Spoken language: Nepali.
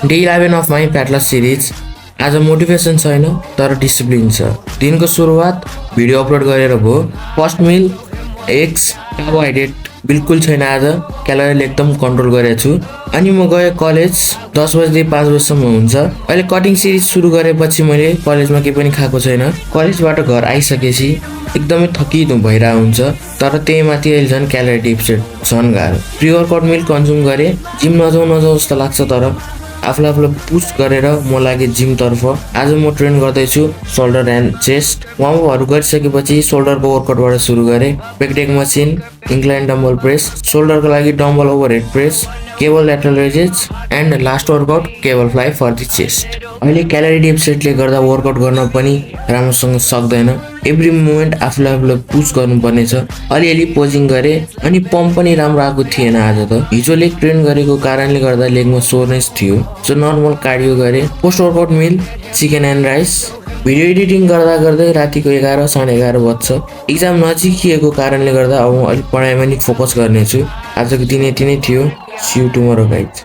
Day 11 of my fat loss series. आज मोटिभेसन छैन तर डिसिप्लिन छ। दिनको सुरुवात भिडियो अपलोड गरेर भयो। फर्स्ट मिल एग्स, कार्बोहाइड्रेट बिल्कुल छैन आज, क्यालोरी एकदम कन्ट्रोल गरेको छु। अनि म गएँ कलेज 10 बजेदेखि 5 बजीसम्म हुन्छ। अहिले कटिङ सिरिज सुरु गरेपछि मैले कलेजमा केही पनि खाएको छैन। कलेजबाट घर आइसकेपछि एकदमै थकित भइरहेको हुन्छ, तर त्यही माथि अहिले झन् क्यालोरी डिफिसिट झन् गाह्रो। प्रि वर्कआउट मिल कन्ज्युम गरेँ। जिम नजाउँ जस्तो लाग्छ, तर आफूलाई पुस गरेर म लागे जिम तर्फ। आज म ट्रेन गर्दैछु सोल्डर एन्ड चेस्ट। वार्मअपहरू गरिसकेपछि सोल्डरको वर्कआउटबाट सुरु गरेँ। Pec deck machine, incline dumbbell press, सोल्डरको लागि dumbbell overhead press, cable lateral raises and last workout cable fly for the chest. अहिले क्यालोरी डेफिसिटले गर्दा वर्कआउट गर्न पनि राम्रोसँग सक्दैन। एभ्री मोमेन्ट आफूलाई पुस गर्नुपर्ने छ। अलिअलि पोजिङ गरेँ अनि पम्प पनि राम्रो आएको थिएन आज त। हिजो लेग ट्रेन गरेको कारणले गर्दा लेगमा सोरनेस थियो, सो नर्मल कार्डियो गरेँ। Post workout meal chicken and rice. Video editing गर्दा गर्दै रातिको 11 साढे 11 बज्छ। इक्जाम नजिकिएको कारणले गर्दा अब अलिक पढाइमा नि फोकस गर्नेछु। आजको दिन यति नै थियो। See you tomorrow guys.